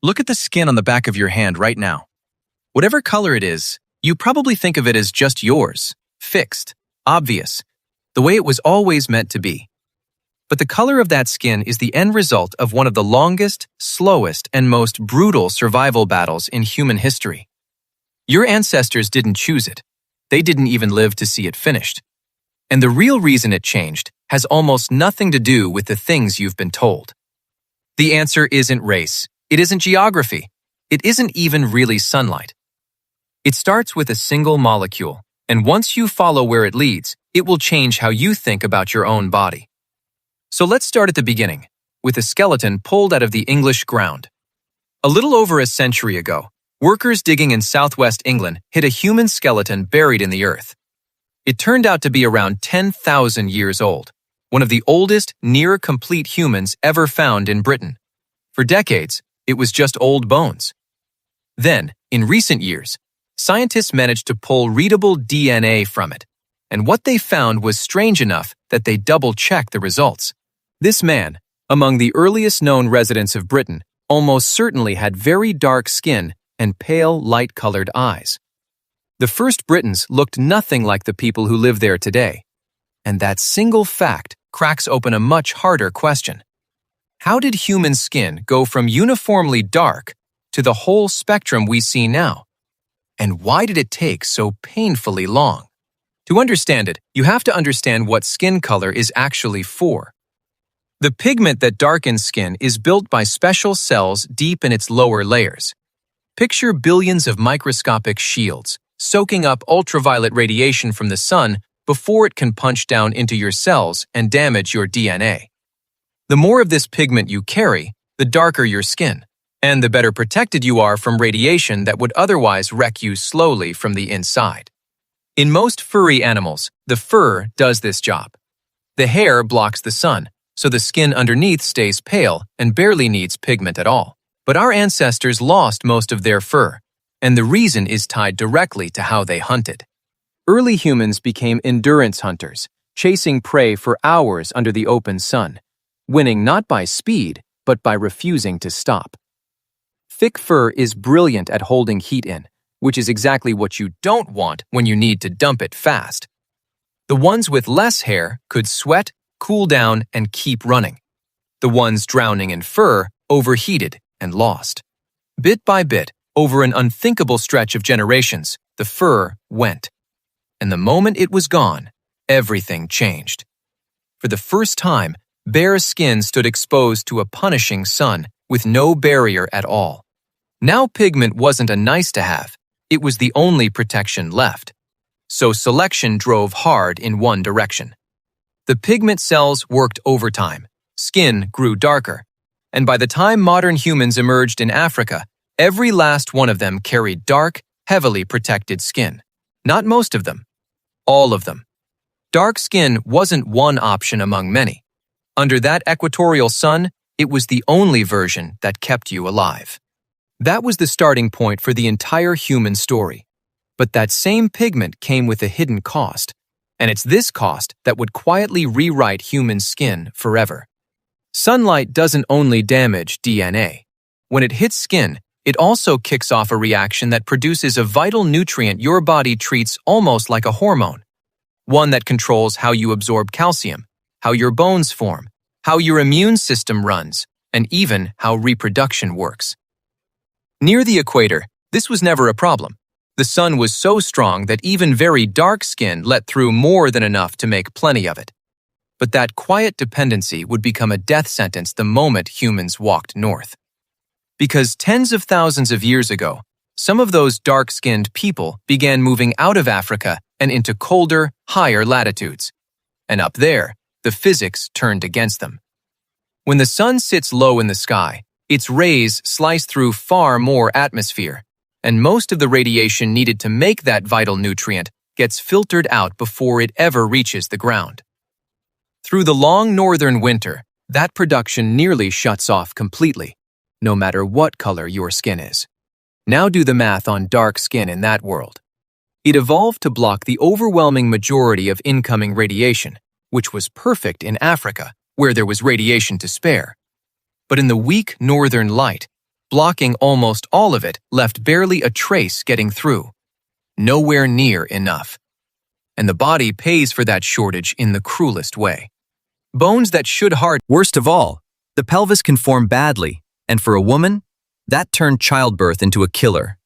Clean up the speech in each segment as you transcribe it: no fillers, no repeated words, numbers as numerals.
Look at the skin on the back of your hand right now. Whatever color it is, you probably think of it as just yours, fixed, obvious, the way it was always meant to be. But the color of that skin is the end result of one of the longest, slowest, and most brutal survival battles in human history. Your ancestors didn't choose it. They didn't even live to see it finished. And the real reason it changed has almost nothing to do with the things you've been told. The answer isn't race. It isn't geography. It isn't even really sunlight. It starts with a single molecule, and once you follow where it leads, it will change how you think about your own body. So let's start at the beginning, with a skeleton pulled out of the English ground. A little over a century ago, workers digging in southwest England hit a human skeleton buried in the earth. It turned out to be around 10,000 years old, one of the oldest near-complete humans ever found in Britain. For decades, it was just old bones. Then, in recent years, scientists managed to pull readable DNA from it, and what they found was strange enough that they double-checked the results. This man, among the earliest known residents of Britain, almost certainly had very dark skin and pale, light-colored eyes. The first Britons looked nothing like the people who live there today. And that single fact cracks open a much harder question. How did human skin go from uniformly dark to the whole spectrum we see now? And why did it take so painfully long? To understand it, you have to understand what skin color is actually for. The pigment that darkens skin is built by special cells deep in its lower layers. Picture billions of microscopic shields, soaking up ultraviolet radiation from the sun before it can punch down into your cells and damage your DNA. The more of this pigment you carry, the darker your skin, and the better protected you are from radiation that would otherwise wreck you slowly from the inside. In most furry animals, the fur does this job. The hair blocks the sun, so the skin underneath stays pale and barely needs pigment at all. But our ancestors lost most of their fur, and the reason is tied directly to how they hunted. Early humans became endurance hunters, chasing prey for hours under the open sun, winning not by speed, but by refusing to stop. Thick fur is brilliant at holding heat in, which is exactly what you don't want when you need to dump it fast. The ones with less hair could sweat, cool down, and keep running. The ones drowning in fur overheated and lost. Bit by bit, over an unthinkable stretch of generations, the fur went. And the moment it was gone, everything changed. For the first time, bare skin stood exposed to a punishing sun with no barrier at all. Now pigment wasn't a nice-to-have, it was the only protection left. So selection drove hard in one direction. The pigment cells worked overtime, skin grew darker, and by the time modern humans emerged in Africa, every last one of them carried dark, heavily protected skin. Not most of them, all of them. Dark skin wasn't one option among many. Under that equatorial sun, it was the only version that kept you alive. That was the starting point for the entire human story. But that same pigment came with a hidden cost, and it's this cost that would quietly rewrite human skin forever. Sunlight doesn't only damage DNA. When it hits skin, it also kicks off a reaction that produces a vital nutrient your body treats almost like a hormone, one that controls how you absorb calcium, how your bones form, how your immune system runs, and even how reproduction works. Near the equator, this was never a problem. The sun was so strong that even very dark skin let through more than enough to make plenty of it. But that quiet dependency would become a death sentence the moment humans walked north. Because tens of thousands of years ago, some of those dark-skinned people began moving out of Africa and into colder, higher latitudes. And up there, the physics turned against them. When the sun sits low in the sky, its rays slice through far more atmosphere, and most of the radiation needed to make that vital nutrient gets filtered out before it ever reaches the ground. Through the long northern winter, that production nearly shuts off completely, no matter what color your skin is. Now do the math on dark skin in that world. It evolved to block the overwhelming majority of incoming radiation, which was perfect in Africa, where there was radiation to spare. But in the weak northern light, blocking almost all of it, left barely a trace getting through. Nowhere near enough. And the body pays for that shortage in the cruelest way. Bones that should harden. Worst of all, the pelvis can form badly, and for a woman, that turned childbirth into a killer.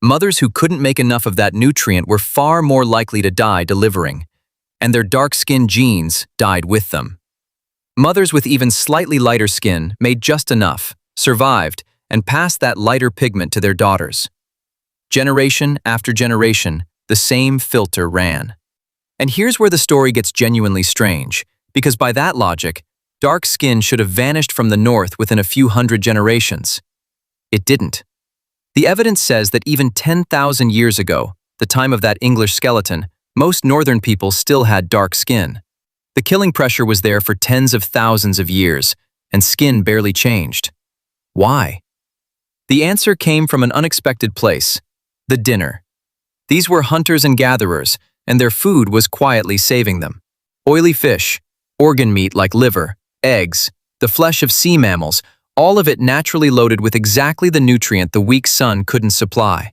Mothers who couldn't make enough of that nutrient were far more likely to die delivering, and their dark-skinned genes died with them. Mothers with even slightly lighter skin made just enough, survived, and passed that lighter pigment to their daughters. Generation after generation, the same filter ran. And here's where the story gets genuinely strange, because by that logic, dark skin should have vanished from the north within a few hundred generations. It didn't. The evidence says that even 10,000 years ago, the time of that English skeleton, most northern people still had dark skin. The killing pressure was there for tens of thousands of years, and skin barely changed. Why? The answer came from an unexpected place: the dinner. These were hunters and gatherers, and their food was quietly saving them. Oily fish, organ meat like liver, eggs, the flesh of sea mammals, all of it naturally loaded with exactly the nutrient the weak sun couldn't supply.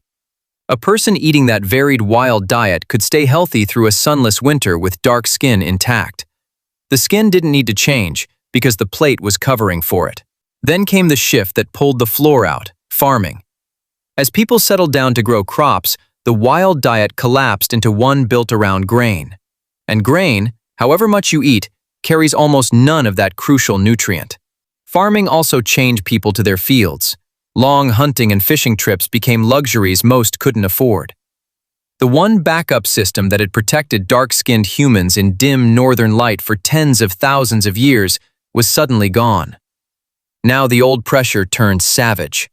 A person eating that varied wild diet could stay healthy through a sunless winter with dark skin intact. The skin didn't need to change because the plate was covering for it. Then came the shift that pulled the floor out: farming. As people settled down to grow crops, the wild diet collapsed into one built around grain. And grain, however much you eat, carries almost none of that crucial nutrient. Farming also chained people to their fields. Long hunting and fishing trips became luxuries most couldn't afford. The one backup system that had protected dark-skinned humans in dim northern light for tens of thousands of years was suddenly gone. Now the old pressure turned savage.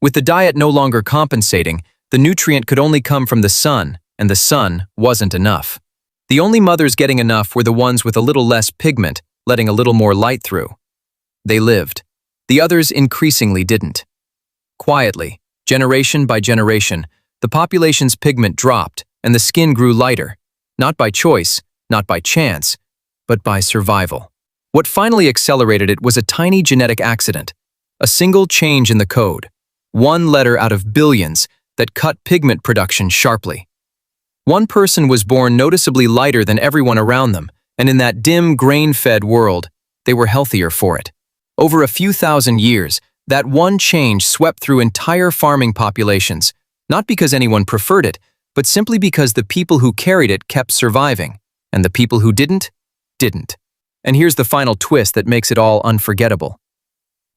With the diet no longer compensating, the nutrient could only come from the sun, and the sun wasn't enough. The only mothers getting enough were the ones with a little less pigment, letting a little more light through. They lived. The others increasingly didn't. Quietly, generation by generation, the population's pigment dropped and the skin grew lighter, not by choice, not by chance, but by survival. What finally accelerated it was a tiny genetic accident, a single change in the code, one letter out of billions that cut pigment production sharply. One person was born noticeably lighter than everyone around them, and in that dim, grain-fed world, they were healthier for it. Over a few thousand years, that one change swept through entire farming populations, not because anyone preferred it, but simply because the people who carried it kept surviving, and the people who didn't. And here's the final twist that makes it all unforgettable.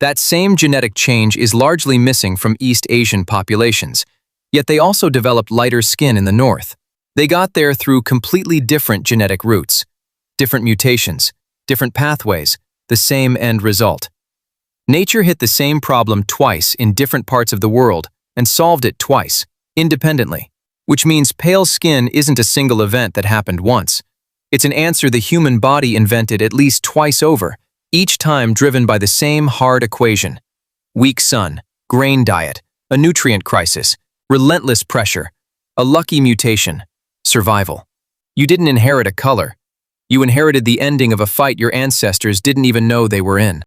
That same genetic change is largely missing from East Asian populations, yet they also developed lighter skin in the north. They got there through completely different genetic routes, different mutations, different pathways, the same end result. Nature hit the same problem twice in different parts of the world and solved it twice, independently, which means pale skin isn't a single event that happened once. It's an answer the human body invented at least twice over, each time driven by the same hard equation: weak sun, grain diet, a nutrient crisis, relentless pressure, a lucky mutation, survival. You didn't inherit a color. You inherited the ending of a fight your ancestors didn't even know they were in.